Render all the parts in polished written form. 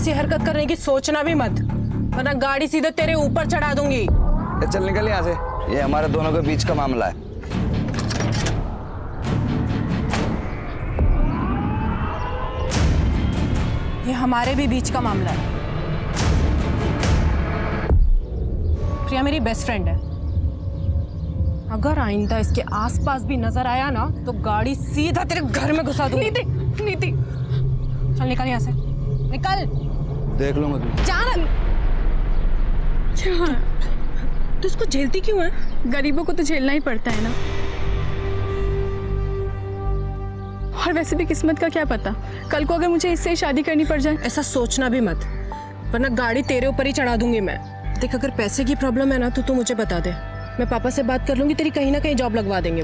ऐसी हरकत करने की सोचना भी मत, वरना गाड़ी सीधे तेरे ऊपर चढ़ा दूंगी। चल निकल यहाँ से, ये हमारे दोनों के बीच का मामला है। ये हमारे भी बीच का मामला है। प्रिया मेरी बेस्ट फ्रेंड है, अगर आइंदा इसके आसपास भी नजर आया ना तो गाड़ी सीधा तेरे घर में घुसा दूंगी। नीति, नीति, चल निकल यहाँ से, निकल। देख लूंगा तू। जान, तू इसको झेलती क्यों है? गरीबों को तो झेलना ही पड़ता है ना। और वैसे भी किस्मत का क्या पता, कल को अगर मुझे इससे ही शादी करनी पड़ जाए। ऐसा सोचना भी मत, वरना गाड़ी तेरे ऊपर ही चढ़ा दूंगी मैं। देख, अगर पैसे की प्रॉब्लम है ना तो तू मुझे बता दे, मैं पापा से बात कर लूंगी, तेरी कहीं ना कहीं जॉब लगवा देंगे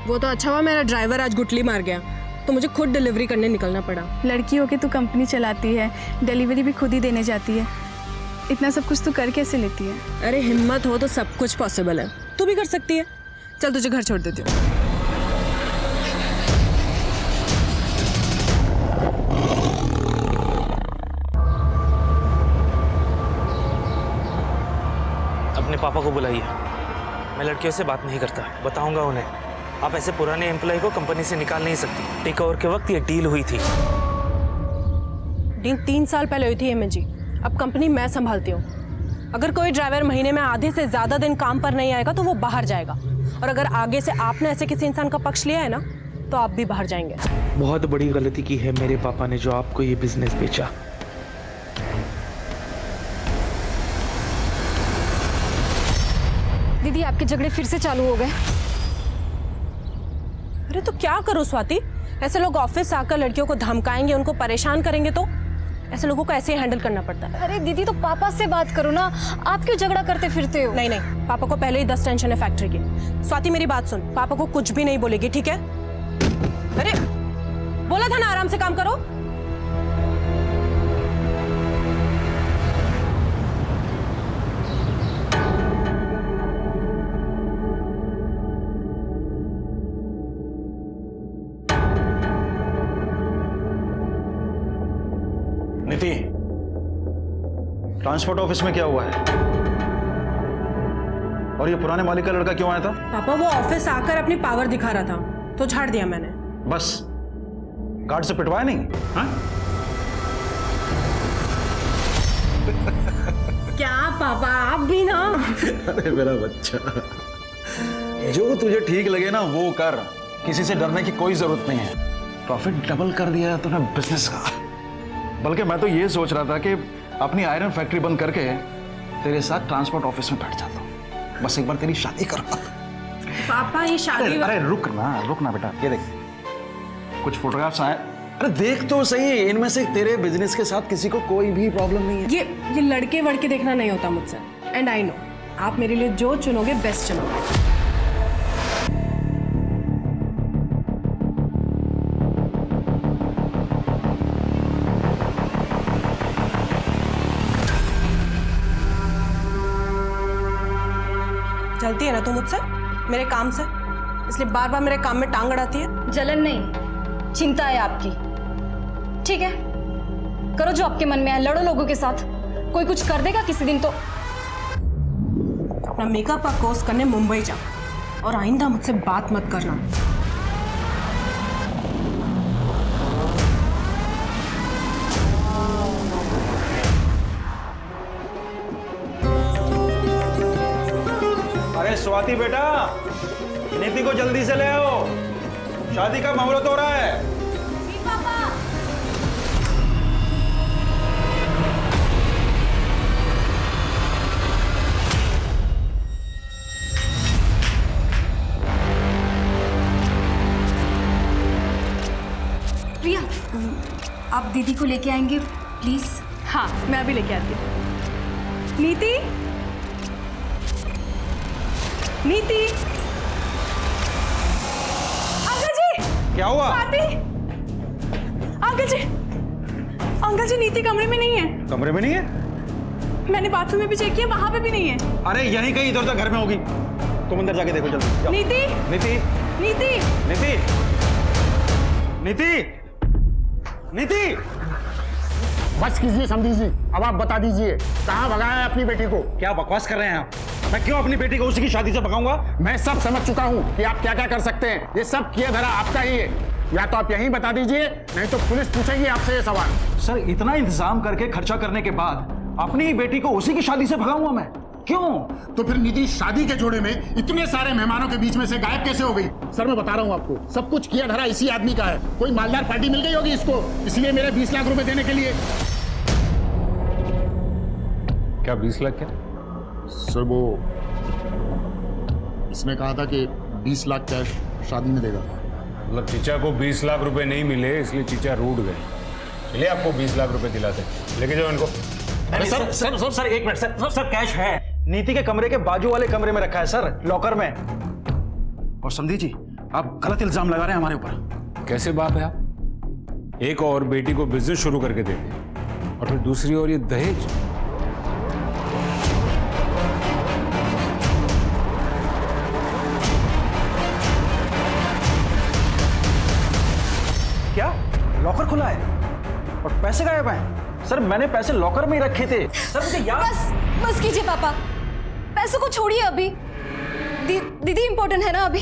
वो तो अच्छा हुआ मेरा ड्राइवर आज गुटली मार गया, तो मुझे खुद डिलीवरी करने निकलना पड़ा। लड़की होके तू कंपनी चलाती है, डिलीवरी भी खुद ही देने जाती है, इतना सब कुछ तू कर कैसे लेती है? अरे हिम्मत हो तो सब कुछ पॉसिबल है, तू भी कर सकती है। चल तुझे घर छोड़ देती हूँ। अपने पापा को बुलाइए, मैं लड़कियों से बात नहीं करता, बताऊंगा उन्हें। आप ऐसे पुराने एम्प्लॉय को कंपनी से निकाल नहीं सकती। टेक ओवर के वक्त ये डील हुई थी। डील 3 साल पहले हुई थी एमएन जी, अब कंपनी मैं संभालती हूँ। अगर कोई ड्राइवर महीने में आधे से ज्यादा दिन काम पर नहीं आएगा तो वो बाहर जाएगा, और अगर आगे से आपने ऐसे किसी इंसान का पक्ष लिया है ना तो आप भी बाहर जाएंगे। बहुत बड़ी गलती की है मेरे पापा ने जो आपको ये बिजनेस बेचा। दीदी, आपके झगड़े फिर से चालू हो गए। अरे तो क्या करूं स्वाति, ऐसे लोग ऑफिस आकर लड़कियों को धमकाएंगे, उनको परेशान करेंगे, तो ऐसे लोगों को ऐसे ही हैंडल करना पड़ता है। अरे दीदी, तो पापा से बात करो ना, आप क्यों झगड़ा करते फिरते हो? नहीं नहीं, पापा को पहले ही 10 टेंशन है फैक्ट्री की। स्वाति मेरी बात सुन, पापा को कुछ भी नहीं बोलेगी, ठीक है? अरे बोला था ना आराम से काम करो। नीति, ट्रांसपोर्ट ऑफिस में क्या हुआ है? और ये पुराने मालिक का लड़का क्यों आया था? पापा वो ऑफिस आकर अपनी पावर दिखा रहा था तो झाड़ दिया मैंने। बस गार्ड से पिटवाया नहीं? हाँ? क्या पापा, आप भी ना। अरे मेरा बच्चा, जो तुझे ठीक लगे ना वो कर, किसी से डरने की कोई जरूरत नहीं है। प्रॉफिट डबल कर दिया तूने बिजनेस का। बल्कि मैं तो ये सोच रहा था कि अपनी आयरन फैक्ट्री बंद करके तेरे साथ ट्रांसपोर्ट ऑफिस में बैठ जाता हूँ, बस एक बार तेरी शादी करो। पापा ये शादी, अरे रुक ना बेटा, ये देख कुछ फोटोग्राफ्स आए। अरे देख तो सही, इनमें से तेरे बिजनेस के साथ किसी को कोई भी प्रॉब्लम नहीं है। ये लड़के वड़के देखना नहीं होता मुझसे, एंड आई नो आप मेरे लिए जो चुनोगे बेस्ट चुनोगे। चलती है ना तू मुझसे, मेरे काम से, इसलिए बार बार मेरे काम में टांग अड़ाती है। जलन नहीं, चिंता है आपकी। ठीक है, करो जो आपके मन में है, लड़ो लोगों के साथ, कोई कुछ कर देगा किसी दिन तो। अपना मेकअप का कोर्स करने मुंबई जा, और आइंदा मुझसे बात मत करना। अरे स्वाति बेटा, नीति को जल्दी से ले आओ, शादी का मुहूर्त हो रहा है। प्रिया, आप दीदी को लेके आएंगे प्लीज? हाँ, मैं अभी लेके आती हूँ। नीति, नीति, अंकल जी। क्या हुआ? स्वाति, अंकल जी, अंकल जी नीति कमरे में नहीं है। कमरे में नहीं है? मैंने बाथरूम में भी चेक किया, वहां पे भी नहीं है। अरे यहीं कहीं इधर उधर घर में होगी, तुम अंदर जाके देखो जल्दी। जाओ। नीति, नीति, नीति, नीति, नीति, नीति, बस कीजिए समझी जी, अब आप बता दीजिए कहाँ भगाया है अपनी बेटी को? क्या बकवास कर रहे हैं आप? मैं क्यों अपनी बेटी को उसी की शादी से भगाऊंगा? मैं सब समझ चुका हूँ कि आप क्या क्या कर सकते हैं। ये सब किया धरा आपका ही है। या तो आप यहीं बता दीजिए, नहीं तो पुलिस पूछेगी आपसे ये सवाल। सर, इतना इंतजाम करके खर्चा करने के बाद अपनी ही बेटी को उसी की शादी से भगाऊंगा मैं? क्यों? तो फिर निधि शादी के जोड़े में इतने सारे मेहमानों के बीच में से गायब कैसे हो गई? सर मैं बता रहा हूँ आपको, सब कुछ किया धरा इसी आदमी का है। कोई मालदार पार्टी मिल गई होगी इसको, इसलिए मेरे 20 लाख रुपए देने के लिए। क्या 20 लाख? क्या सर वो इसने कहा था कि 20 लाख कैश शादी में देगा। मतलब चीचा को 20 लाख रुपए नहीं मिले इसलिए चीचा रूठ गए, इसलिए आपको 20 लाख रुपए दिलाते। लेके जाओ इनको। अरे सर एक मिनट सर कैश है नीति के कमरे के बाजू वाले कमरे में रखा है सर, लॉकर में। और समझी जी, आप गलत इल्जाम लगा रहे हैं हमारे ऊपर। कैसे बाप है आप? एक और बेटी को बिजनेस शुरू करके देते और फिर दूसरी ओर ये दहेज। क्या लॉकर खुला है और पैसे गायब हैं? सर मैंने पैसे लॉकर में ही रखे थे सर, मुझे याद। बस कीजिए पापा, पैसों को छोड़िए अभी। दीदी इंपॉर्टेंट है ना अभी।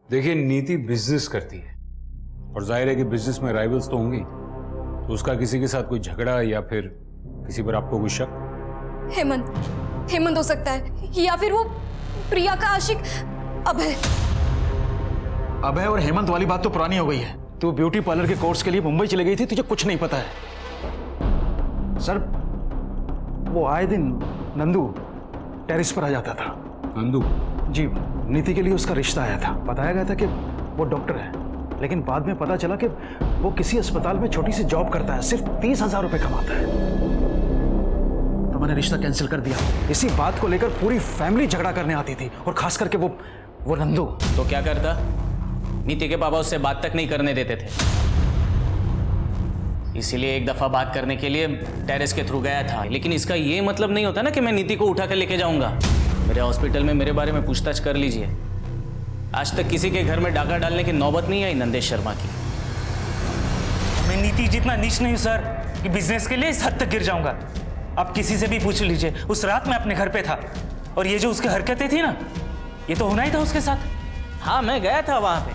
देखिए, नीति बिजनेस करती है और जाहिर है कि बिजनेस में राइवल्स तो होंगे, तो उसका किसी के साथ कोई झगड़ा या फिर किसी पर आपको कोई शक? हेमंत हो सकता है, या फिर वो प्रिया का आशिक अभय। अभय और हेमंत वाली बात तो पुरानी हो गई है। तू ब्यूटी पार्लर के कोर्स के लिए मुंबई चली गई थी, तुझे कुछ नहीं पता है। सर वो आए दिन नंदू टेरिस पर आ जाता था। नंदू? जी, नीति के लिए उसका रिश्ता आया था। बताया गया था कि वो डॉक्टर है, लेकिन बाद में पता चला कि वो किसी अस्पताल में छोटी सी जॉब करता है, सिर्फ 30,000 रुपए कमाता है। तो मैंने रिश्ता कैंसिल कर दिया। इसी बात को लेकर पूरी फैमिली झगड़ा करने आती थी, और खास करके वो नंदू। तो क्या करता? नीति के पापा उससे बात तक नहीं करने देते थे, इसीलिए एक दफा बात करने के लिए टेरेस के थ्रू गया था। लेकिन इसका ये मतलब नहीं होता ना कि मैं नीति को उठा कर लेके जाऊंगा। मेरे हॉस्पिटल में मेरे बारे में पूछताछ कर लीजिए। आज तक किसी के घर में डाका डालने की नौबत नहीं आई नंदेश शर्मा की। मैं नीति जितना नीच नहीं हूं सर कि बिजनेस के लिए इस हद तक गिर जाऊंगा। आप किसी से भी पूछ लीजिए, उस रात मैं अपने घर पे था और ये जो उसकी हरकतें थी ना, ये तो होना ही था उसके साथ। हाँ, मैं गया था वहां पे।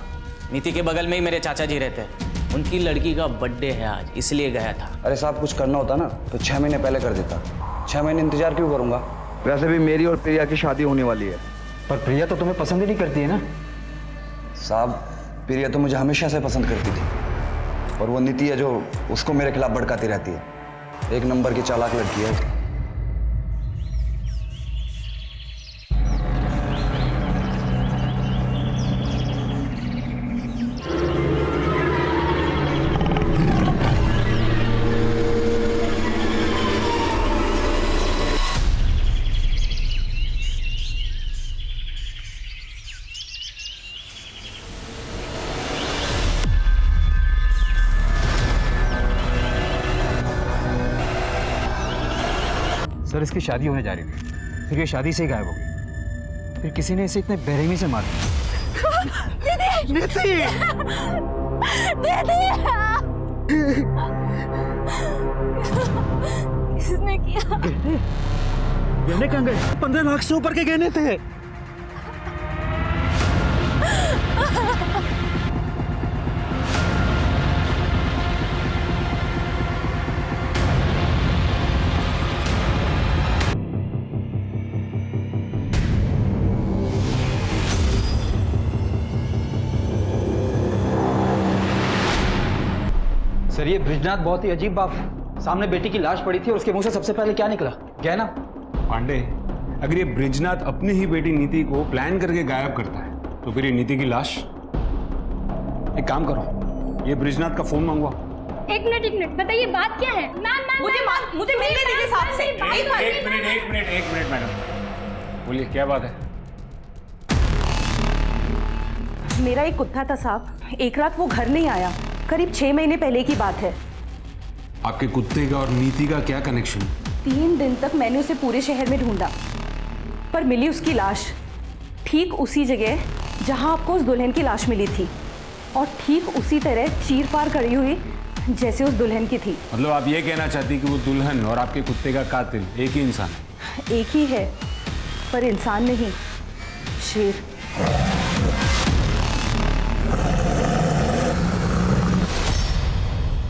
नीति के बगल में ही मेरे चाचा जी रहते हैं, उनकी लड़की का बर्थडे है आज, इसलिए गया था। अरे साहब, कुछ करना होता ना तो 6 महीने पहले कर देता। 6 महीने इंतजार क्यों करूंगा? वैसे भी मेरी और प्रिया की शादी होने वाली है। पर प्रिया तो तुम्हें पसंद ही नहीं करती है ना? साहब, प्रिया तो मुझे हमेशा से पसंद करती थी, और वो नीति है जो उसको मेरे खिलाफ भड़काती रहती है। एक नंबर की चालाक लड़की है। सर, इसकी शादी होने जा रही थी, फिर ये शादी से ही गायब हो गई। फिर किसी ने इसे इतने बेरहमी से मार दिया। किसने किया? गहने कहाँ गए? 15 लाख से ऊपर के गहने थे। सर, ये ब्रिजनाथ बहुत ही अजीब बात है। सामने बेटी की लाश पड़ी थी और उसके मुंह से सबसे पहले क्या निकला? गहना। पांडे, अगर ये ब्रिजनाथ अपनी ही बेटी नीति को प्लान करके गायब करता है तो फिर ये नीति की लाश? एक काम करो, ये ब्रिजनाथ का फोन मंगवा। एक मिनट बताइए, बात क्या है? मुझे मिलने दीजिए साहब से। एक मिनट मैडम, बोलिए क्या बात है? मेरा एक कुत्ता था साहब, एक रात वो घर नहीं आया। करीब 6 महीने पहले की बात है। आपके कुत्ते का और नीति का क्या कनेक्शन? 3 दिन तक मैंने उसे पूरे शहर में ढूंढा, पर मिली उसकी लाश ठीक उसी जगह जहां आपको उस दुल्हन की लाश मिली थी, और ठीक उसी तरह चीर-फाड़ करी हुई जैसे उस दुल्हन की थी। मतलब आप ये कहना चाहती कि वो दुल्हन और आपके कुत्ते का कातिल एक ही इंसान है? एक ही है, पर इंसान नहीं, शेर।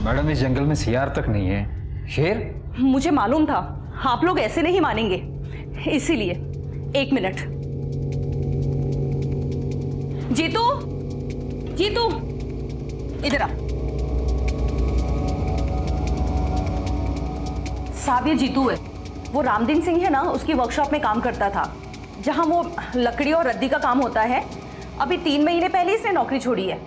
मैडम इस जंगल में सियार तक नहीं है, शेर? मुझे मालूम था आप लोग ऐसे नहीं मानेंगे, इसीलिए 1 मिनट। जीतू, जीतू, इधर आ। साहब ये जीतू है, वो रामदीन सिंह है ना, उसकी वर्कशॉप में काम करता था, जहां वो लकड़ी और रद्दी का काम होता है। अभी 3 महीने पहले इसने नौकरी छोड़ी है।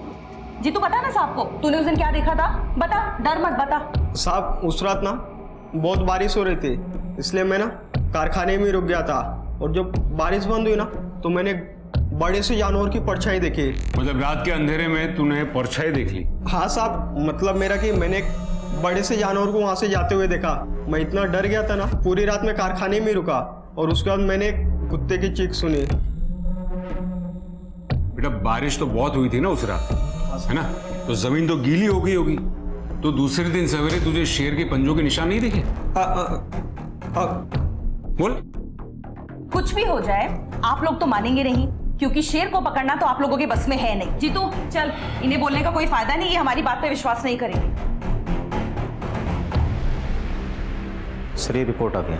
जीतू पता ना साहब को, तूने उस दिन क्या देखा था? बता, डर मत, बता। साहब उस रात ना बहुत बारिश हो रही थी, इसलिए मैं ना कारखाने में रुक गया था, और जब बारिश बंद हुई ना तो मैंने बड़े से जानवर की परछाई देखी। मतलब रात के अंधेरे में तूने परछाई देख ली? हाँ साहब, मतलब मेरा कि मैंने एक बड़े से जानवर को वहां से जाते हुए देखा। मैं इतना डर गया था ना, पूरी रात में कारखाने में रुका, और उसके बाद मैंने एक कुत्ते की चीख सुनी। बेटा बारिश तो बहुत हुई थी ना उस रात, है ना? तो जमीन तो गीली हो गई होगी, तो दूसरे दिन सवेरे तुझे शेर के पंजों के निशान नहीं दिखे? बोल। कुछ भी हो जाए आप लोग तो मानेंगे नहीं, क्योंकि शेर को पकड़ना तो आप लोगों के बस में है नहीं। जीतू चल, इन्हें बोलने का कोई फायदा नहीं, ये हमारी बात पे विश्वास नहीं करेंगे। सर ये रिपोर्ट आ गया।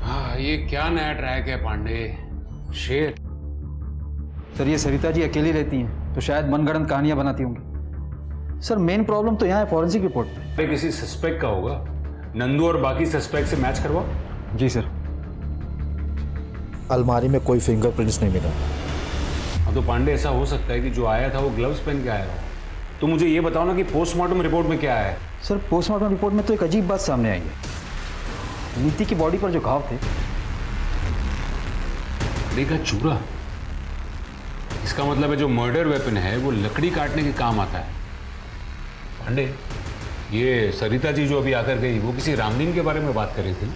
हाँ, ये क्या नया ट्रैक है पांडे? शेर? सर ये सरिता जी अकेली रहती हैं तो शायद मनगढ़ंत कहानियां बनाती होंगी। सर मेन प्रॉब्लम तो यहाँ है फॉरेंसिक रिपोर्ट में। अरे किसी सस्पेक्ट का होगा, नंदू और बाकी सस्पेक्ट से मैच करवाओ। जी सर। अलमारी में कोई फिंगरप्रिंट्स नहीं मिला। हाँ तो पांडे ऐसा हो सकता है कि जो आया था वो ग्लव्स पहन के आया हो। तो मुझे ये बताओ ना कि पोस्टमार्टम रिपोर्ट में क्या है? सर पोस्टमार्टम रिपोर्ट में तो एक अजीब बात सामने आई है। नीति की बॉडी पर जो घाव थे, देखा चूरा। इसका मतलब है जो मर्डर वेपन है वो लकड़ी काटने के काम आता है। पांडे, ये सरिता जी जो अभी आकर गई वो किसी रामदीन के बारे में बात कर रही थी,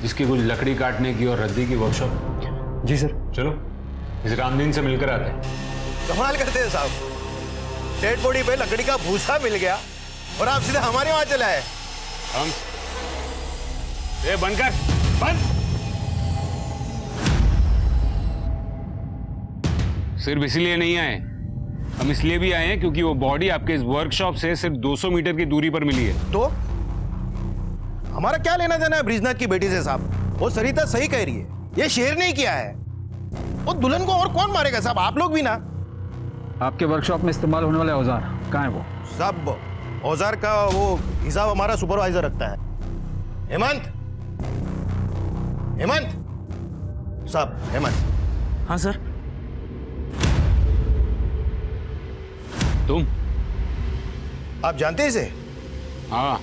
जिसकी कुछ लकड़ी काटने की और रद्दी की वर्कशॉप। जी सर। चलो इस रामदीन से मिलकर आते हैं। कमाल करते हैं साहब, डेड बॉडी पे लकड़ी का भूसा मिल गया और आप सीधे हमारे वहां चले आए। हम ये बंद कर, बंद। सिर्फ इसलिए नहीं आए, हम इसलिए भी आए हैं क्योंकि वो बॉडी आपके इस वर्कशॉप से सिर्फ 200 मीटर की दूरी पर मिली है। तो हमारा क्या लेना देना है ब्रिजनाथ की बेटी से साहब? वो सरिता सही कह रही है, ये शेर नहीं किया है। वो दुल्हन को और कौन मारेगा साहब? आप लोग भी ना। आपके वर्कशॉप में इस्तेमाल होने वाले औजार कहाँ है वो? सब औजार का वो हिसाब हमारा सुपरवाइजर रखता है। हेमंत, हेमंत साहब, हेमंत। हाँ सर। तुम? आप जानते हैं इसे? हाँ।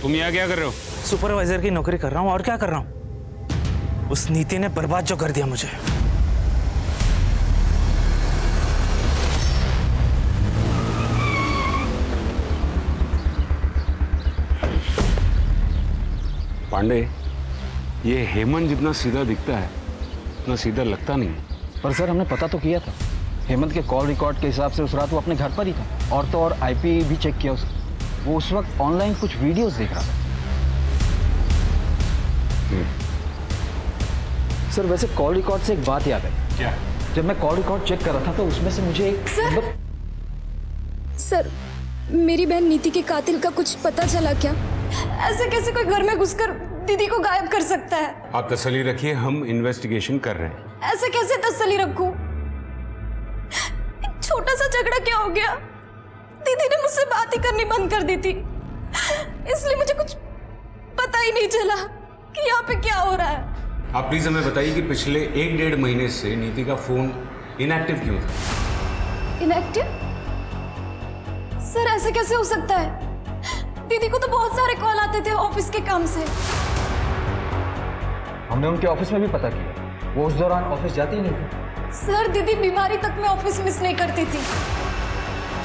तुम यहाँ क्या कर रहे हो? सुपरवाइजर की नौकरी कर रहा हूँ, और क्या कर रहा हूँ? उस नीति ने बर्बाद जो कर दिया मुझे। पांडे, ये हेमंत जितना सीधा दिखता है उतना सीधा लगता नहीं है। पर सर हमने पता तो किया था, हेमंत के कॉल रिकॉर्ड के हिसाब से उस रात वो अपने घर पर ही था, और तो और आईपी भी चेक किया उसका। वो उस वक्त ऑनलाइन कुछ वीडियोस देख रहा था। सर वैसे कॉल रिकॉर्ड से एक बात याद आई। क्या? जब मैं कॉल रिकॉर्ड चेक कर रहा था तो उसमें से मुझे एक सर मेरी बहन नीति के कातिल का कुछ पता चला क्या? ऐसे कैसे कोई घर में घुसकर दीदी को गायब कर सकता है? आप तसल्ली रखिए, हम इन्वेस्टिगेशन कर रहे हैं। ऐसे कैसे तसल्ली रखूं? छोटा सा झगड़ा क्या हो गया? दीदी ने मुझसे बात ही करनी बंद कर दी थी, इसलिए मुझे कुछ पता ही नहीं चला कि यहाँ पे क्या हो रहा है। आप प्लीज हमें बताइए कि पिछले 1-1.5 महीने से नीति का फोन इनएक्टिव क्यों था? इनएक्टिव? सर ऐसे कैसे हो सकता है? दीदी को तो बहुत सारे कॉल आते थे ऑफिस के काम से। हमने उनके ऑफिस में भी पता किया, वो उस दौरान ऑफिस जाती ही नहीं थी। सर दीदी बीमारी तक में ऑफिस मिस नहीं करती थी।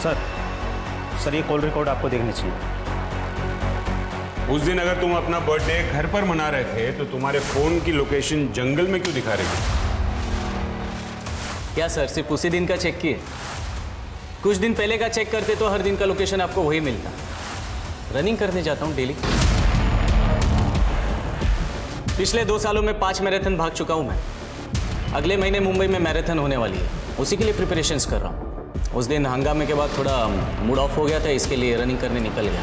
सर ये कॉल रिकॉर्ड आपको देखनी चाहिए। उस दिन अगर तुम अपना बर्थडे घर पर मना रहे थे तो तुम्हारे फोन की लोकेशन जंगल में क्यों दिखा रही थी? क्या सर सिर्फ उसी दिन का चेक किए? कुछ दिन पहले का चेक करते तो हर दिन का लोकेशन आपको वही मिलता। रनिंग करने जाता हूँ डेली। पिछले 2 सालों में 5 मैराथन भाग चुका हूँ मैं। अगले महीने मुंबई में मैराथन होने वाली है, उसी के लिए प्रिपरेशंस कर रहा हूँ। उस दिन हंगामे के बाद थोड़ा मूड ऑफ हो गया था, इसके लिए रनिंग करने निकल गया।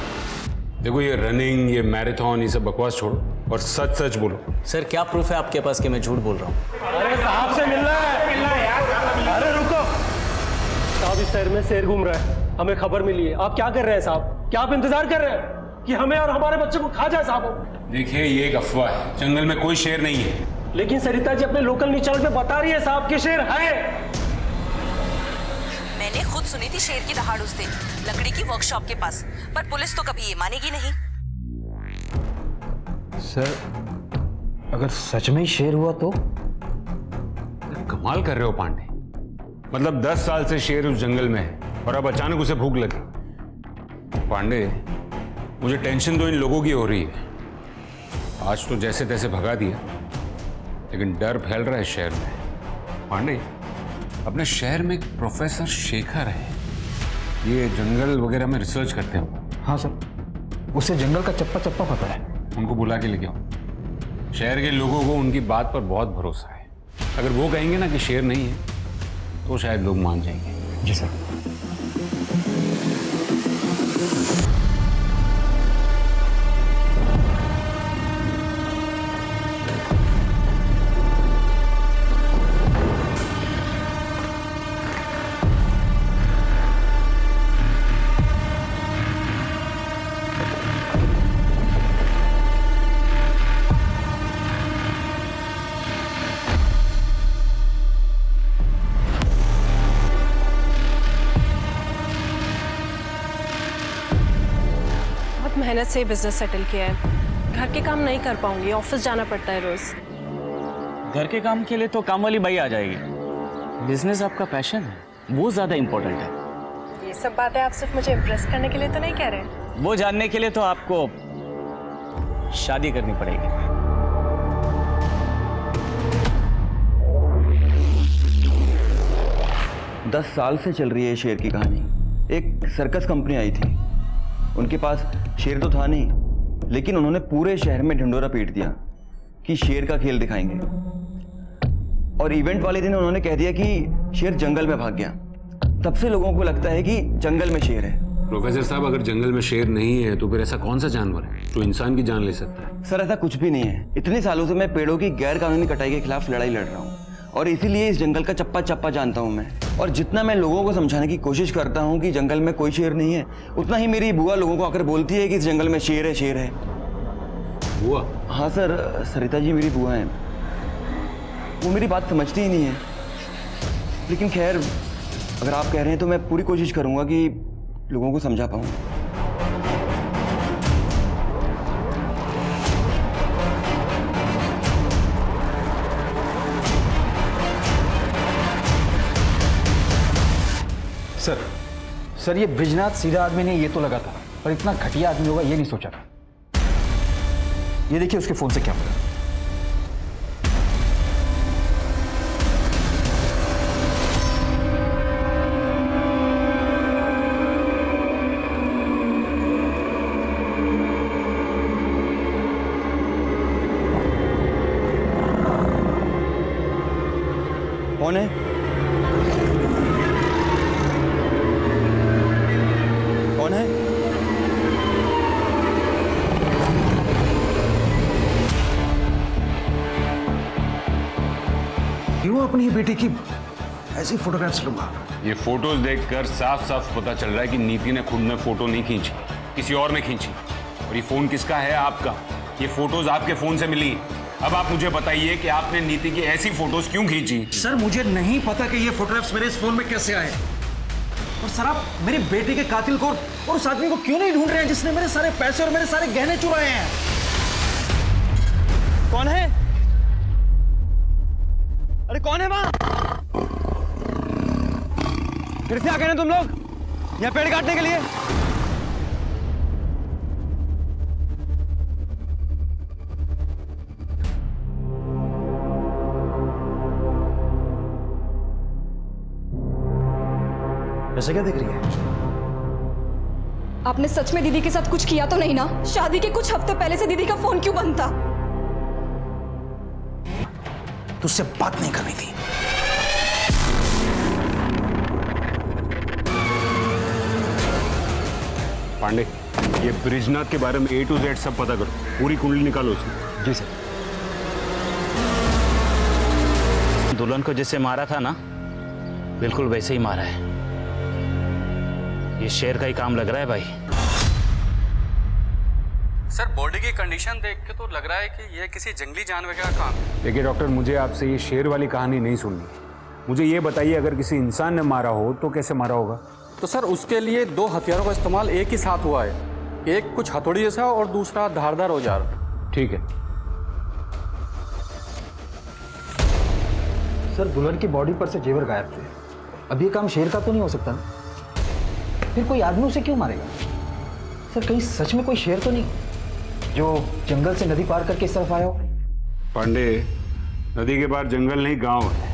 देखो ये रनिंग, ये मैराथन, ये सब बकवास छोड़ो और सच सच बोलो। सर क्या प्रूफ है आपके पास कि मैं झूठ बोल रहा हूँ? अरे साहब से मिलना है। अरे रुको साहब, इस शहर में शेर घूम रहा है, हमें खबर मिली है। आप क्या कर रहे हैं साहब? क्या आप इंतजार कर रहे हैं कि हमें और हमारे बच्चे को खा जाए साहब? देखिए ये एक अफवाह है, जंगल में कोई शेर नहीं है। लेकिन सरिता जी अपने लोकल न्यूज़ चैनल पे बता रही है साहब कि शेर है। मैंने खुद सुनी थी शेर की दहाड़ उस दिन लकड़ी की वर्कशॉप के पास, पर पुलिस तो कभी ये मानेगी नहीं। सर अगर सच में ही शेर हुआ तो? कमाल कर रहे हो पांडे। मतलब 10 साल से शेर उस जंगल में है और अब अचानक उसे भूख लगी। पांडे मुझे टेंशन तो इन लोगों की हो रही है। आज तो जैसे तैसे भगा दिया, लेकिन डर फैल रहा है शहर में। पांडे अपने शहर में एक प्रोफेसर शेखर है, ये जंगल वगैरह में रिसर्च करते हैं। हाँ सर, उसे जंगल का चप्पा चप्पा पता है। उनको बुला के लेके आओ। शहर के लोगों को उनकी बात पर बहुत भरोसा है। अगर वो कहेंगे ना कि शेर नहीं है तो शायद लोग मान जाएंगे। जी सर। मेहनत से बिजनेस सेटल किया है। घर के काम नहीं कर पाऊंगी, ऑफिस जाना पड़ता है रोज। घर के काम के लिए तो काम वाली बाई आ जाएगी। बिजनेस आपका पैशन है, वो ज्यादा इंपॉर्टेंट है। ये सब बातें आप सिर्फ मुझे इम्प्रेस करने के लिए तो नहीं कह रहे? वो जानने के लिए तो आपको शादी करनी पड़ेगी। 10 साल से चल रही है शेर की कहानी। एक सर्कस कंपनी आई थी, उनके पास शेर तो था नहीं, लेकिन उन्होंने पूरे शहर में ढिंढोरा पीट दिया कि शेर का खेल दिखाएंगे। और इवेंट वाले दिन उन्होंने कह दिया कि शेर जंगल में भाग गया। तब से लोगों को लगता है कि जंगल में शेर है। प्रोफेसर साहब, अगर जंगल में शेर नहीं है तो फिर ऐसा कौन सा जानवर है जो इंसान की जान ले सकता है? सर ऐसा कुछ भी नहीं है। इतने सालों से मैं पेड़ों की गैर कानूनी कटाई के खिलाफ लड़ाई लड़ रहा हूँ और इसीलिए इस जंगल का चप्पा चप्पा जानता हूँ मैं। और जितना मैं लोगों को समझाने की कोशिश करता हूँ कि जंगल में कोई शेर नहीं है, उतना ही मेरी बुआ लोगों को आकर बोलती है कि इस जंगल में शेर है, शेर है। बुआ? हाँ सर, सरिता जी मेरी बुआ हैं। वो मेरी बात समझती ही नहीं है। लेकिन खैर, अगर आप कह रहे हैं तो मैं पूरी कोशिश करूँगा कि लोगों को समझा पाऊँ। सर ये ब्रिजनाथ सीधा आदमी नहीं, ये तो लगा था, पर इतना घटिया आदमी होगा ये नहीं सोचा था। ये देखिए उसके फोन से क्या हुआ। कौन है? कौन है? क्यों अपनी बेटी की ऐसी फोटोग्राफ्स लूंगा? ये फोटोज देखकर साफ साफ पता चल रहा है कि नीति ने खुद में फोटो नहीं खींची, किसी और ने खींची। और ये फोन किसका है? आपका। ये फोटोज आपके फोन से मिली। अब आप मुझे बताइए कि आपने नीति की ऐसी फोटोज क्यों खींची? सर मुझे नहीं पता कि ये फोटोग्राफ्स मेरे इस फोन में कैसे आए। और सर आप मेरी बेटी के कातिल को और उस आदमी को क्यों नहीं ढूंढ रहे हैं जिसने मेरे सारे पैसे और मेरे सारे गहने चुराए हैं? कौन है? अरे कौन है वहां? फिर से आ गए ना तुम लोग यहाँ पेड़ काटने के लिए? ऐसे क्या देख रही है? आपने सच में दीदी के साथ कुछ किया तो नहीं ना? शादी के कुछ हफ्ते पहले से दीदी का फोन क्यों बंद था? तुझसे बात नहीं करनी थी। पांडे, ये ब्रिजनाथ के बारे में A to Z सब पता करो, पूरी कुंडली निकालो उसकी। जी सर। दुल्हन को जैसे मारा था ना, बिल्कुल वैसे ही मारा है। ये शेर का ही काम लग रहा है भाई। सर बॉडी की कंडीशन देख के तो लग रहा है कि ये किसी जंगली जानवर का काम है। देखिए डॉक्टर, मुझे आपसे ये शेर वाली कहानी नहीं सुननी। मुझे ये बताइए, अगर किसी इंसान ने मारा हो तो कैसे मारा होगा? तो सर उसके लिए 2 हथियारों का इस्तेमाल एक ही साथ हुआ है, एक कुछ हथौड़ी जैसा और दूसरा धारदार औजार। ठीक है। सर दुल्हन की बॉडी पर से जेवर गायब थे। अब ये काम शेर का तो नहीं हो सकता ना? फिर कोई आदमी उसे क्यों मारेगा? सर कहीं सच में कोई शेर तो नहीं जो जंगल से नदी पार करके इस तरफ आया हो? पांडे, नदी के पार जंगल नहीं गांव है,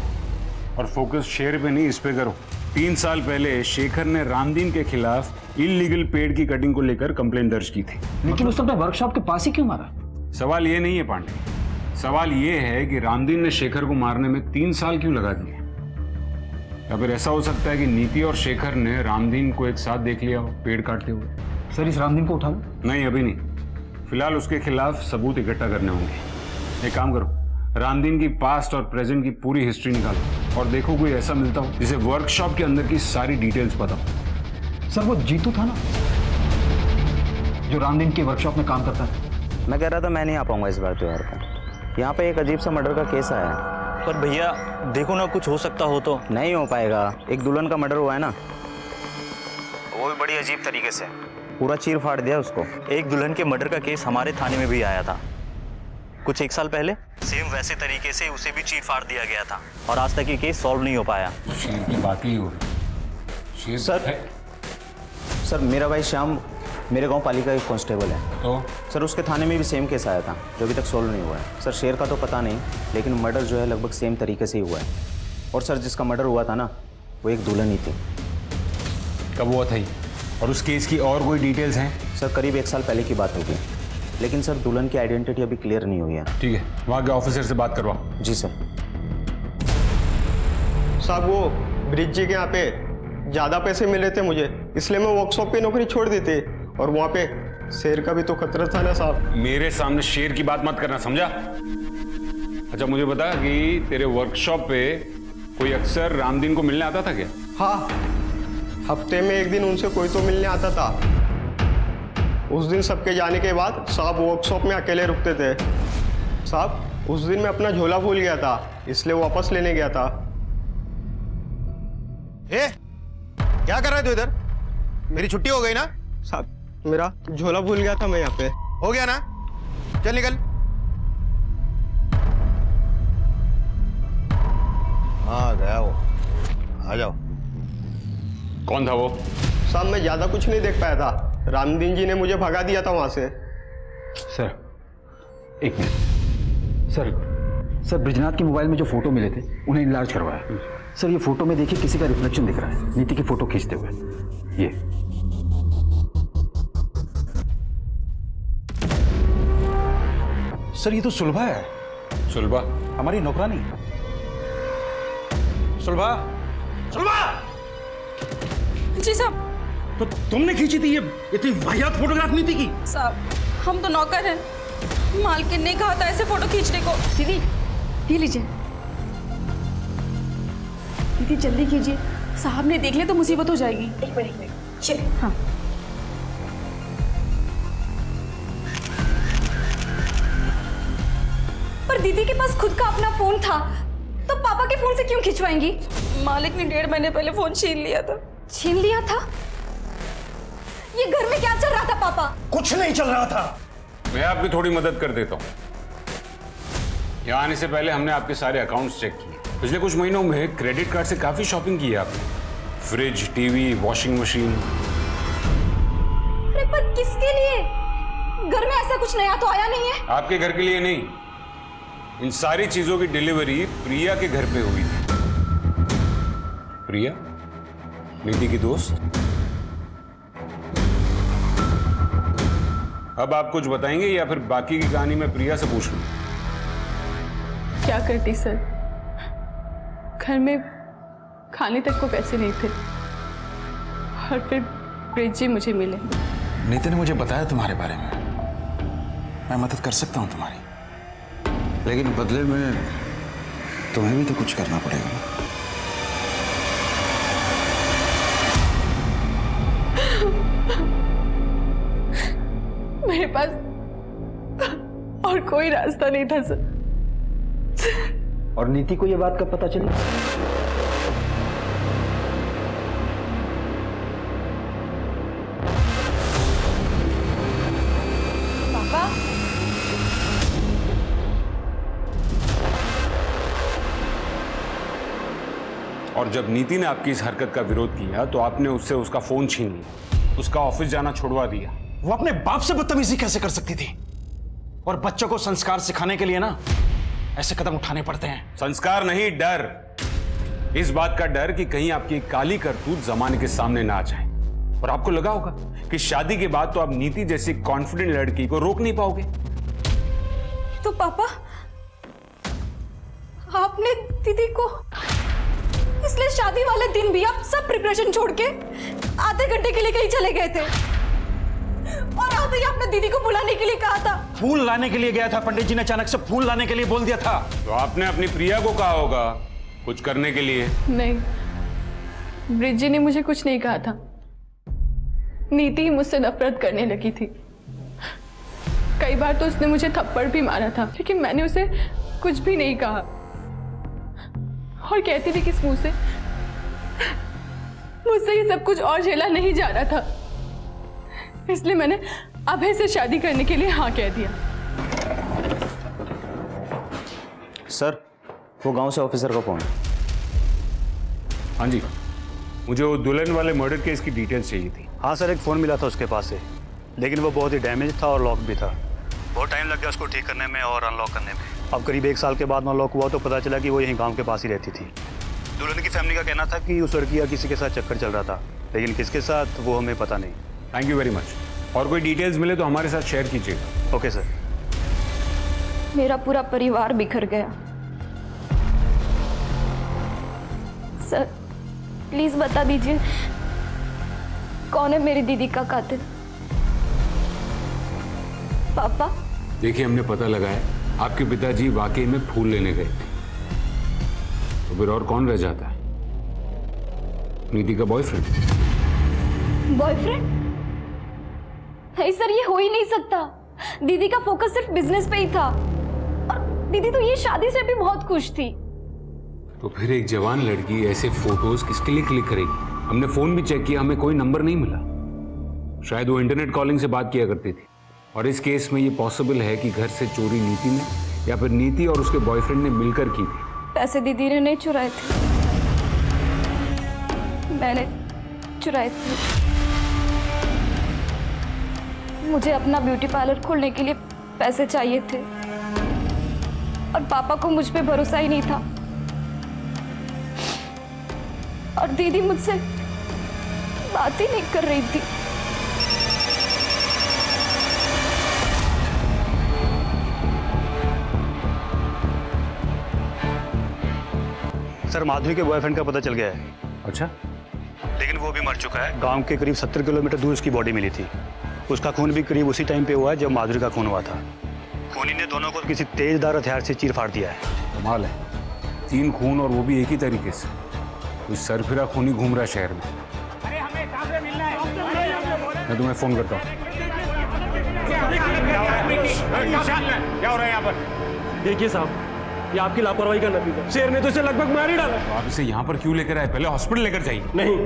और फोकस शेर पे नहीं इस पे करो। 3 साल पहले शेखर ने रामदीन के खिलाफ इलीगल पेड़ की कटिंग को लेकर कंप्लेंट दर्ज की थी। लेकिन उसने अपने वर्कशॉप के पास ही क्यों मारा? सवाल ये नहीं है पांडे, सवाल ये है कि रामदीन ने शेखर को मारने में 3 साल क्यों लगा दिए? या फिर ऐसा हो सकता है कि नीति और शेखर ने रामदीन को एक साथ देख लिया हो पेड़ काटते हुए। सर इस रामदीन को उठा लो? नहीं, अभी नहीं। फिलहाल उसके खिलाफ सबूत इकट्ठा करने होंगे। एक काम करो, रामदीन की पास्ट और प्रेजेंट की पूरी हिस्ट्री निकालो और देखो कोई ऐसा मिलता हो जिसे वर्कशॉप के अंदर की सारी डिटेल्स पता हो। सर वो जीतू था ना जो रामदीन के वर्कशॉप में काम करता था? मैं कह रहा था मैं नहीं आ पाऊंगा इस बार त्योहार पर। यहाँ पे एक अजीब सा मर्डर का केस आया है। पर भैया देखो ना, कुछ हो सकता हो तो। नहीं हो पाएगा। एक दुल्हन का मर्डर हुआ है ना, वो भी बड़ी अजीब तरीके से, पूरा चीर फाड़ दिया उसको। एक दुल्हन के मर्डर का केस हमारे थाने में भी आया था कुछ 1 साल पहले, सेम वैसे तरीके से उसे भी चीर फाड़ दिया गया था और आज तक ये केस सॉल्व नहीं हो पाया। शेर की बात ही हो रही। सर मेरा भाई श्याम मेरे गांव पालिका एक कांस्टेबल है। तो सर उसके थाने में भी सेम केस आया था जो अभी तक सोल्व नहीं हुआ है। सर शेर का तो पता नहीं, लेकिन मर्डर जो है लगभग सेम तरीके से ही हुआ है। और सर जिसका मर्डर हुआ था ना, वो एक दुल्हन ही थी। कब हुआ था ये? और उस केस की और कोई डिटेल्स हैं? सर करीब 1 साल पहले की बात होगी, लेकिन सर दुल्हन की आइडेंटिटी अभी क्लियर नहीं हुई है। ठीक है, वहाँ के ऑफिसर से बात करवाओ। जी सर। साहब वो ब्रिज जी के यहाँ पे ज़्यादा पैसे मिल रहे थे मुझे, इसलिए मैं वर्कशॉप पे नौकरी छोड़ दी थी। और वहाँ पे शेर का भी तो खतरा था ना साहब। मेरे सामने शेर की बात मत करना, समझा? अच्छा मुझे बता कि तेरे वर्कशॉप पे कोई अक्सर रामदीन को मिलने आता था क्या? हाँ, हफ्ते में 1 दिन उनसे कोई तो मिलने आता था। उस दिन सबके जाने के बाद साहब वर्कशॉप में अकेले रुकते थे। साहब उस दिन मैं अपना झोला भूल गया था, इसलिए वापस लेने गया था। क्या कर रहा है तू इधर? मेरी छुट्टी हो गई ना? साहब मेरा झोला भूल गया था मैं यहाँ पे। हो गया ना? चल निकल। हाँ गया वो। आ जाओ। कौन था वो? साहब मैं ज्यादा कुछ नहीं देख पाया था, रामदीन जी ने मुझे भगा दिया था वहां से। सर एक मिनट। सर ब्रिजनाथ के मोबाइल में जो फोटो मिले थे उन्हें इनलार्ज करवाया। सर ये फोटो में देखिए किसी का रिफ्लेक्शन दिख रहा है, नीति की फोटो खींचते हुए। ये सर ये तो सुलभा है। सुलभा? हमारी नौकरानी। सुलभा, सुलभा! जी साहब। तो तुमने खींची थी ये इतनी वाहियात फोटोग्राफ नीति की? साहब हम तो नौकर हैं, मालकिन ने कहा था ऐसे फोटो खींचने को। दीदी ये लीजिए। दीदी जल्दी कीजिए, साहब ने देख लिया तो मुसीबत हो जाएगी। एक मिनट चलिए। हाँ पर दीदी के पास खुद का अपना फोन था, तो पापा के फोन से क्यों खिंचवाएंगी? मालिक ने 1.5 महीने पहले फोन छीन लिया था। छीन लिया था? ये घर में क्या चल रहा था पापा? कुछ नहीं चल रहा था। मैं आपकी थोड़ी मदद कर देता हूँ। यहाँ आने से पहले हमने आपके सारे अकाउंट्स चेक किए। पिछले कुछ महीनों में क्रेडिट कार्ड से काफी शॉपिंग की है आपने। Fridge, TV, washing machine. अरे पर किसके लिए? घर में ऐसा कुछ नया तो आया नहीं है। आपके घर के लिए नहीं, इन सारी चीजों की डिलीवरी प्रिया के घर पे हुई थी। प्रिया? नीति की दोस्त। अब आप कुछ बताएंगे या फिर बाकी की कहानी मैं प्रिया से पूछ लूं? क्या करती सर, घर में खाने तक को पैसे नहीं थे और फिर ब्रिज जी मुझे मिले। नीति ने मुझे बताया तुम्हारे बारे में, मैं मदद कर सकता हूं तुम्हारी, लेकिन बदले में तुम्हें भी तो कुछ करना पड़ेगा ना। मेरे पास और कोई रास्ता नहीं था सर। और नीति को यह बात कब पता चली? पापा, और जब नीति ने आपकी इस हरकत का विरोध किया तो आपने उससे उसका फोन छीन लिया, उसका ऑफिस जाना छुड़वा दिया। वो अपने बाप से बदतमीजी कैसे कर सकती थी? और बच्चों को संस्कार सिखाने के लिए ना ऐसे कदम उठाने पड़ते हैं। संस्कार नहीं, डर। इस बात का डर कि कहीं आपकी काली करतूत जमाने के सामने ना आ जाए। और आपको लगा होगा कि शादी के बाद तो आप नीति जैसी कॉन्फिडेंट लड़की को रोक नहीं पाओगे। तो पापा, आपने दीदी को, इसलिए शादी वाले दिन भी आप सब प्रिपरेशन छोड़ के आधे घंटे के लिए कहीं चले गए थे और आते ही आपने दीदी को बुलाने के लिए कहा था। फूल लाने के लिए गया था, पंडित जी ने अचानक से फूल लाने के लिए बोल दिया था। तो आपने अपनी प्रिया को कहा होगा कुछ करने के लिए। नहीं, ब्रिज जी ने मुझे कुछ नहीं कहा था। नीति मुझसे नफरत करने लगी थी। कई बार तो उसने मुझे थप्पड़ भी मारा था, लेकिन मैंने उसे कुछ भी नहीं कहा और कहती थी कि इस मुंह से मुझसे ये सब कुछ और झेला नहीं जा रहा था, इसलिए मैंने अभय से शादी करने के लिए हाँ कह दिया। सर, वो गांव से ऑफिसर का फोन। हाँ जी, मुझे वो दुल्हन वाले मर्डर केस की डिटेल्स चाहिए थी। हाँ सर, एक फ़ोन मिला था उसके पास से, लेकिन वो बहुत ही डैमेज था और लॉक भी था। बहुत टाइम लग गया उसको ठीक करने में और अनलॉक करने में। अब करीब 1 साल के बाद अनलॉक हुआ तो पता चला कि वो यहीं गांव के पास ही रहती थी। दुल्हन की फैमिली का कहना था कि उस लड़की का किसी के साथ चक्कर चल रहा था, लेकिन किसके साथ वो हमें पता नहीं। Thank you very much. और कोई डिटेल्स मिले तो हमारे साथ शेयर कीजिएगा। Okay sir. मेरा पूरा परिवार बिखर गया। सर, प्लीज बता दीजिए कौन है मेरी दीदी का कातिल? पापा? देखिए, हमने पता लगाया आपके पिताजी वाकई में फूल लेने गए थे, तो फिर और कौन रह जाता है? नीति का बॉयफ्रेंड। बॉयफ्रेंड? नहीं सर, ये हो ही नहीं सकता। दीदी का फोकस सिर्फ बिजनेस पे ही था और दीदी तो ये शादी से भी बहुत खुश थी। तो फिर एक जवान लड़की ऐसे फोटोज किसके लिए क्लिक करेगी? हमने फोन भी चेक किया, हमें कोई नंबर नहीं मिला। शायद वो इंटरनेट कॉलिंग से बात किया करती थी। और इस केस में ये पॉसिबल है कि घर से चोरी नीति ने या फिर नीति और उसके बॉयफ्रेंड ने मिलकर की थी। पैसे दीदी ने नहीं चुराए थे, मैंने चुराए थे। मुझे अपना ब्यूटी पार्लर खोलने के लिए पैसे चाहिए थे और पापा को मुझ पे भरोसा ही नहीं था और दीदी मुझसे बात ही नहीं कर रही थी। सर, माधुरी के बॉयफ्रेंड का पता चल गया है। अच्छा? लेकिन वो भी मर चुका है। गांव के करीब 70 किलोमीटर दूर उसकी बॉडी मिली थी। उसका खून भी करीब उसी टाइम पे हुआ है जब माधुरी का खून हुआ था। खूनी ने दोनों को किसी तेजदार हथियार से चीर फाड़ दिया है। कमाल है, 3 खून और वो भी एक ही तरीके से। कोई सरफिरा खूनी घूम रहा है शहर में। मैं तुम्हें फोन करता हूँ। क्या हो रहा है यहाँ पर? देखिए साहब, ये आपकी लापरवाही का नतीजा। शेर ने तो इसे लगभग मार ही डाला। तो आप इसे यहाँ पर क्यों लेकर आए? पहले हॉस्पिटल लेकर जाइए। नहीं,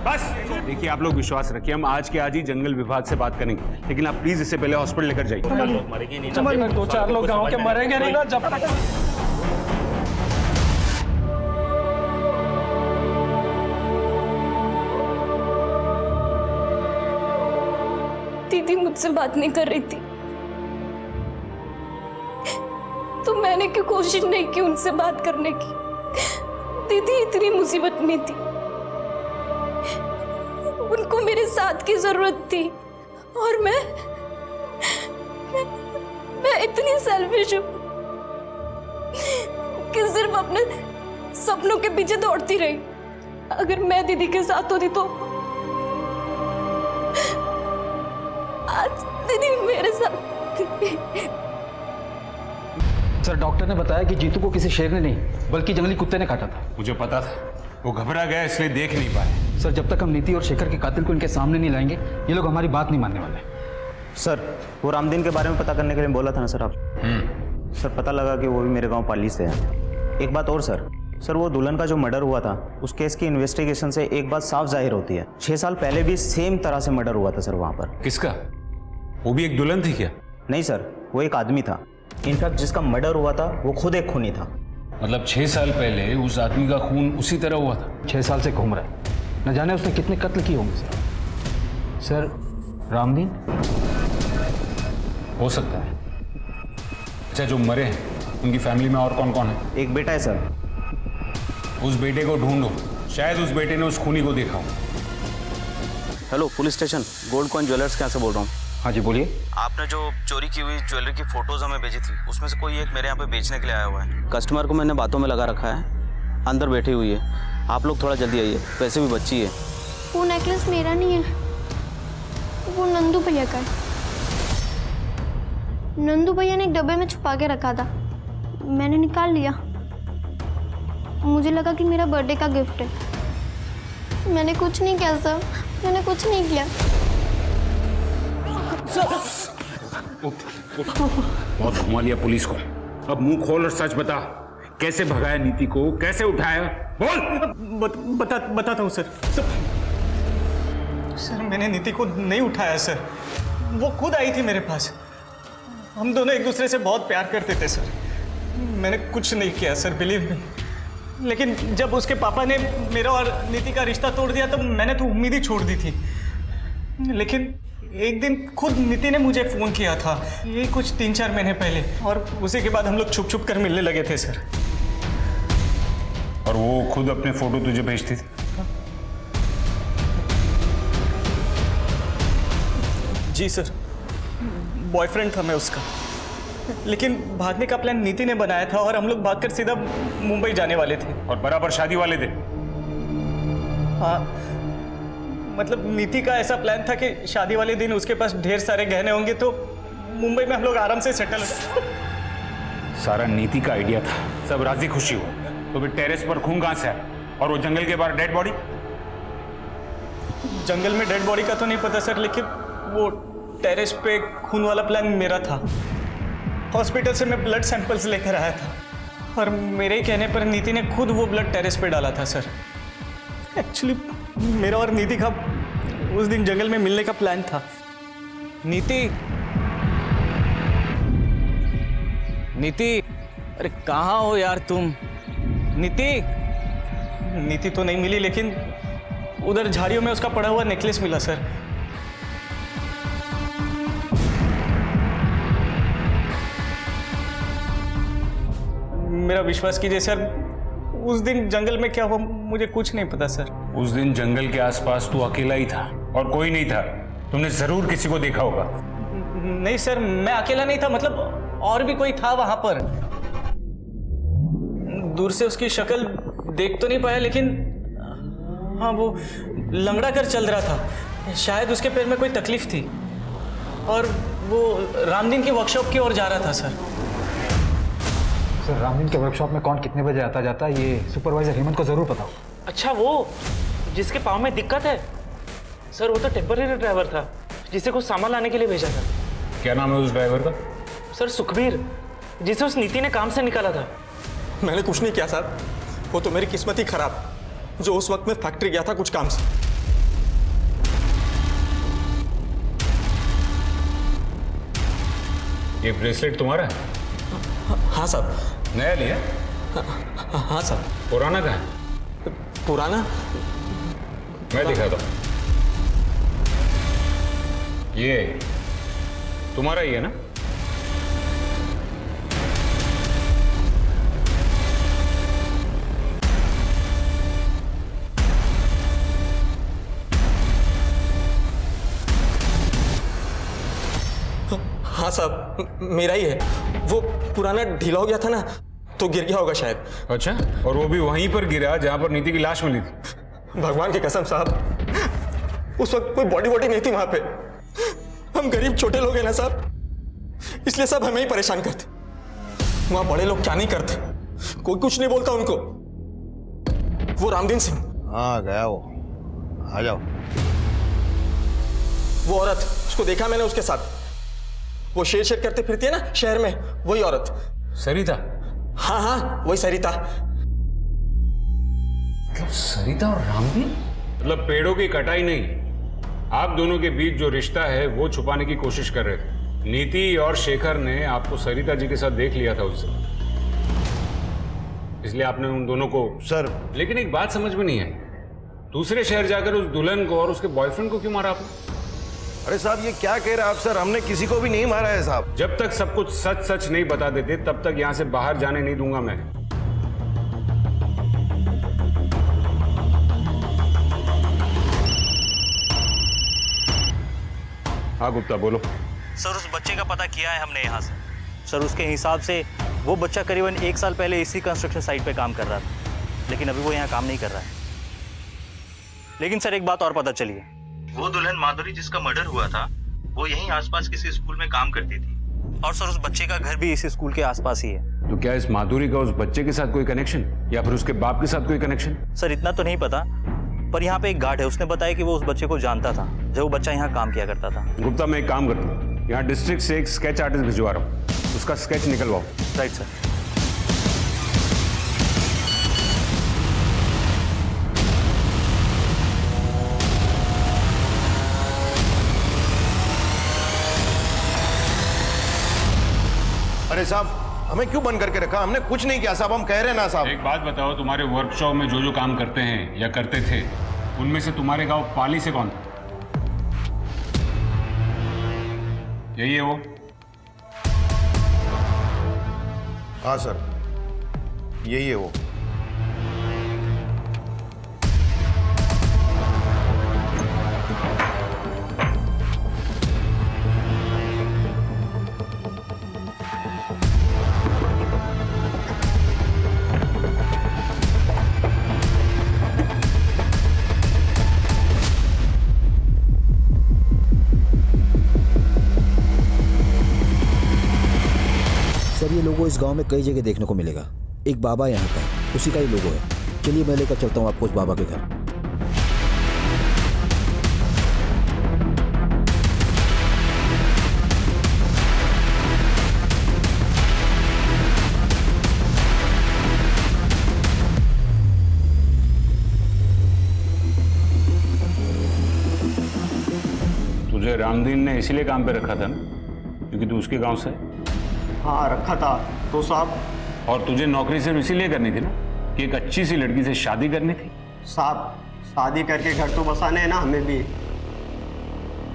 बस देखिए, आप लोग विश्वास रखिए, हम आज के आज ही जंगल विभाग से बात करेंगे, लेकिन आप प्लीज इसे पहले हॉस्पिटल लेकर जाइए। 2-4 लोग गांव के मरेंगे नहीं ना जब तक। दीदी मुझसे बात नहीं कर रही थी तो मैंने क्यों कोशिश नहीं की उनसे बात करने की? जानती थी इतनी मुसीबत नहीं थी। उनको मेरे साथ की जरूरत थी और मैं इतनी सेल्फिश हूं कि सिर्फ अपने सपनों के पीछे दौड़ती रही। अगर मैं दीदी के साथ होती तो आज दीदी मेरे साथ थी। सर डॉक्टर ने बताया कि जीतू को किसी शेर ने नहीं बल्कि जंगली कुत्ते ने काटा था। मुझे पता था, वो घबरा गया इसलिए देख नहीं पाए। सर जब तक हम नीति और शेखर के कातिल को इनके सामने नहीं लाएंगे ये लोग हमारी बात नहीं मानने वाले। सर वो रामदीन के बारे में पता करने के लिए बोला था ना सर आप। सर पता लगा कि वो भी मेरे गांव पाली से है। एक बात और सर वो दुल्हन का जो मर्डर हुआ था उस केस की इन्वेस्टिगेशन से एक बात साफ जाहिर होती है, 6 साल पहले भी सेम तरह से मर्डर हुआ था सर वहाँ पर। किसका? वो भी एक दुल्हन थी क्या? नहीं सर, वो एक आदमी था। इनफैक्ट जिसका मर्डर हुआ था वो खुद एक खूनी था। मतलब 6 साल पहले उस आदमी का खून उसी तरह हुआ था? 6 साल से घूम रहा है, न जाने उसने कितने कत्ल किए होंगे सर। सर रामदीन हो सकता है। अच्छा जो मरे हैं उनकी फैमिली में और कौन कौन है? एक बेटा है सर। उस बेटे को ढूंढो, शायद उस बेटे ने उस खूनी को देखा हो। Hello police station, gold coin jewellers के यहाँ से बोल रहा हूँ। हाँ जी बोलिए। आपने जो चोरी की हुई ज्वेलरी की फोटोज हमें भेजी थी उसमें से कोई एक मेरे यहाँ पे बेचने के लिए आया हुआ है। कस्टमर को मैंने बातों में लगा रखा है, अंदर बैठी हुई है। आप लोग थोड़ा जल्दी आइए, वैसे भी बच्ची है। वो नेकलेस मेरा नहीं है, वो नंदू भैया का है। नंदू भैया ने एक डब्बे में छुपा के रखा था, मैंने निकाल लिया। मुझे लगा कि मेरा बर्थडे का गिफ्ट है। मैंने कुछ नहीं किया सर, मैंने कुछ नहीं किया। बहुत घुमा लिया पुलिस को, अब मुंह खोल और सच बता, कैसे भगाया नीति को, कैसे उठाया? बोल। बताता हूँ सर। सर मैंने नीति को नहीं उठाया सर, वो खुद आई थी मेरे पास। हम दोनों एक दूसरे से बहुत प्यार करते थे सर। मैंने कुछ नहीं किया सर, बिलीव मी। लेकिन जब उसके पापा ने मेरा और नीति का रिश्ता तोड़ दिया तो मैंने तो उम्मीद ही छोड़ दी थी। लेकिन एक दिन खुद नीति ने मुझे फ़ोन किया था, ये कुछ 3-4 महीने पहले, और उसी के बाद हम लोग छुप छुप कर मिलने लगे थे सर। और वो खुद अपने फोटो तुझे भेजती थी? जी सर, बॉयफ्रेंड था मैं उसका। लेकिन भागने का प्लान नीति ने बनाया था और हम लोग भागकर सीधा मुंबई जाने वाले थे। और बराबर शादी वाले दिन? हाँ, मतलब नीति का ऐसा प्लान था कि शादी वाले दिन उसके पास ढेर सारे गहने होंगे तो मुंबई में हम लोग आराम से सेटल हो। सारा नीति का आइडिया था, सब राजी खुशी हो। तो फिर टेरेस पर खून कहां से आया? और वो जंगल के बाहर डेड बॉडी? जंगल में डेड बॉडी का तो नहीं पता सर, लेकिन वो टेरेस पे खून वाला प्लान मेरा था। हॉस्पिटल से मैं ब्लड सैंपल्स लेकर आया था और मेरे ही कहने पर नीति ने खुद वो ब्लड टेरेस पे डाला था सर। एक्चुअली मेरा और नीति का उस दिन जंगल में मिलने का प्लान था। नीति, अरे कहाँ हो यार तुम? नीति तो नहीं मिली, लेकिन उधर झाड़ियों में उसका पड़ा हुआ नेकलेस मिला सर। मेरा विश्वास कीजिए सर, उस दिन जंगल में क्या हुआ मुझे कुछ नहीं पता सर। उस दिन जंगल के आसपास तू अकेला ही था और कोई नहीं था। तुमने जरूर किसी को देखा होगा। नहीं सर, मैं अकेला नहीं था, मतलब और भी कोई था वहां पर। दूर से उसकी शक्ल देख तो नहीं पाया, लेकिन हाँ वो लंगड़ा कर चल रहा था। शायद उसके पैर में कोई तकलीफ थी और वो रामदीन की वर्कशॉप की ओर जा रहा था सर। सर रामदीन के वर्कशॉप में कौन कितने बजे आता जाता है ये सुपरवाइजर हेमंत को जरूर पता हो। अच्छा, वो जिसके पाँव में दिक्कत है सर, वो तो टेम्पररी ड्राइवर था जिसे कुछ सामान लाने के लिए भेजा था। क्या नाम है उस ड्राइवर का? सर सुखबीर, जिसे उस नीति ने काम से निकाला था। मैंने कुछ नहीं किया सर, वो तो मेरी किस्मत ही खराब जो उस वक्त में फैक्ट्री गया था कुछ काम से। ये ब्रेसलेट तुम्हारा है? हाँ सर। नया लिया? हाँ सर। पुराना कहाँ है? पुराना मैं दिखाता हूँ। ये तुम्हारा ही है ना? हाँ साहब, मेरा ही है। वो पुराना ढीला हो गया था ना, तो गिर गया होगा शायद। अच्छा, और वो भी वहीं पर गिरा जहां पर नीति की लाश मिली थी? भगवान की कसम साहब, उस वक्त कोई बॉडी नहीं थी वहां पे। हम गरीब छोटे लोग हैं ना साहब, इसलिए सब हमें ही परेशान करते। वहां बड़े लोग क्या नहीं करते, कोई कुछ नहीं बोलता उनको। वो रामदीन सिंह, हाँ गया वो, आ जाओ। वो औरत, उसको देखा मैंने उसके साथ, वो शेर शेर करते फिरती है ना शहर में, वही औरत। सरिता? हाँ हाँ, वही सरिता। सरिता और रामदीन? मतलब पेड़ों की कटाई नहीं, आप दोनों के बीच जो रिश्ता है वो छुपाने की कोशिश कर रहे थे। नीति और शेखर ने आपको सरिता जी के साथ देख लिया था उससे, इसलिए आपने उन दोनों को। सर लेकिन एक बात समझ में नहीं आई, दूसरे शहर जाकर उस दुल्हन को और उसके बॉयफ्रेंड को क्यों मारा आपने? अरे साहब ये क्या कह रहे हैं आप सर, हमने किसी को भी नहीं मारा है साहब। जब तक सब कुछ सच सच नहीं बता देते तब तक यहां से बाहर जाने नहीं दूंगा मैं। हाँ गुप्ता बोलो। सर उस बच्चे का पता किया है हमने यहाँ से। सर उसके हिसाब से वो बच्चा करीबन 1 साल पहले इसी कंस्ट्रक्शन साइट पे काम कर रहा था, लेकिन अभी वो यहाँ काम नहीं कर रहा है। लेकिन सर एक बात और पता चली है, वो दुल्हन माधुरी जिसका मर्डर हुआ था वो यहीं आसपास किसी स्कूल में काम करती थी, और सर उस बच्चे का घर भी इसी स्कूल के आसपास ही है। तो क्या इस माधुरी का उस बच्चे के साथ कोई कनेक्शन, या फिर उसके बाप के साथ कोई कनेक्शन? सर इतना तो नहीं पता, पर यहाँ पे एक गार्ड है, उसने बताया कि वो उस बच्चे को जानता था जब वो बच्चा यहाँ काम किया करता था। गुप्ता मैं एक काम करता हूँ, यहाँ डिस्ट्रिक्ट से एक स्केच आर्टिस्ट भिजवा रहा हूँ, उसका स्केच निकलवाओ। Right sir. अरे साहब हमें क्यों बंद करके रखा, हमने कुछ नहीं किया साहब, हम कह रहे हैं ना साहब। एक बात बताओ, तुम्हारे वर्कशॉप में जो जो काम करते हैं या करते थे, उनमें से तुम्हारे गांव पाली से कौन था? यही है वो? हाँ सर यही है वो। सर ये लोगो इस गांव में कई जगह देखने को मिलेगा। एक बाबा यहाँ का, उसी का ही लोगो है। चलिए मैं लेकर चलता हूँ आपको उस बाबा के घर। तुझे रामदीन ने इसीलिए काम पे रखा था ना, क्योंकि तू उसके गांव से? हाँ रखा था तो साहब। और तुझे नौकरी सिर्फ इसीलिए करनी थी ना कि एक अच्छी सी लड़की से शादी करनी थी? साहब शादी करके घर तो बसाने हैं ना हमें भी।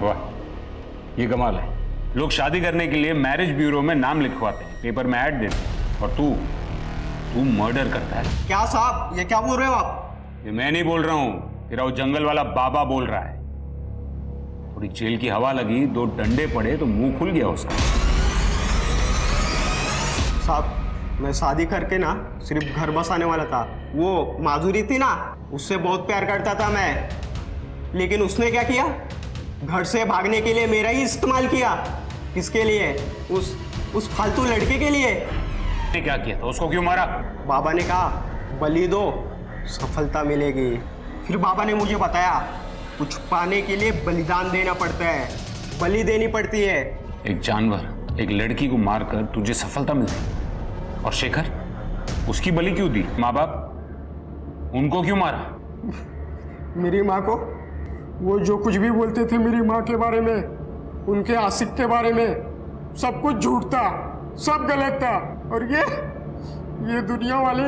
वाह ये कमाल है, लोग शादी करने के लिए मैरिज ब्यूरो में नाम लिखवाते हैं, पेपर में ऐड देते हैं, और तू मर्डर करता है। क्या साहब ये क्या बोल रहे हो आप? ये मैं नहीं बोल रहा हूँ, तेरा वो जंगल वाला बाबा बोल रहा है। थोड़ी जेल की हवा लगी, 2 डंडे पड़े तो मुंह खुल गया उसका। साहब मैं शादी करके ना सिर्फ घर बसाने वाला था। वो माधुरी थी ना, उससे बहुत प्यार करता था मैं, लेकिन उसने क्या किया, घर से भागने के लिए मेरा ही इस्तेमाल किया। किसके लिए? उस फालतू लड़के के लिए। ने क्या किया था, उसको क्यों मारा? बाबा ने कहा बलि दो, सफलता मिलेगी। फिर बाबा ने मुझे बताया कुछ पाने के लिए बलिदान देना पड़ता है, बलि देनी पड़ती है। एक जानवर, एक लड़की को मारकर तुझे सफलता मिलती, और शेखर उसकी बलि क्यों दी? माँ बाप उनको क्यों मारा? मेरी माँ को वो जो कुछ भी बोलते थे मेरी माँ के बारे में, उनके आशिक के बारे में, सब कुछ झूठ था, सब गलत था। और ये दुनिया वाले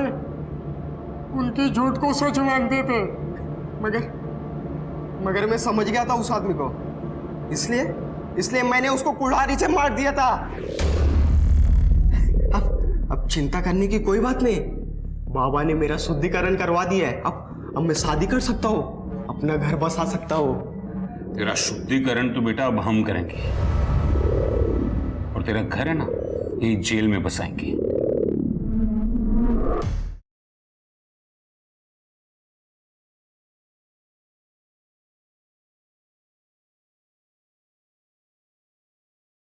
उनकी झूठ को सच मानते थे। मगर मैं समझ गया था उस आदमी को, इसलिए मैंने उसको कुल्हाड़ी से मार दिया था। अब चिंता करने की कोई बात नहीं, बाबा ने मेरा शुद्धिकरण करवा दिया है। अब मैं शादी कर सकता हूँ, अपना घर बसा सकता हूँ। तेरा शुद्धिकरण तो बेटा अब हम करेंगे, तेरा घर है ना, ये जेल में बसाएंगे।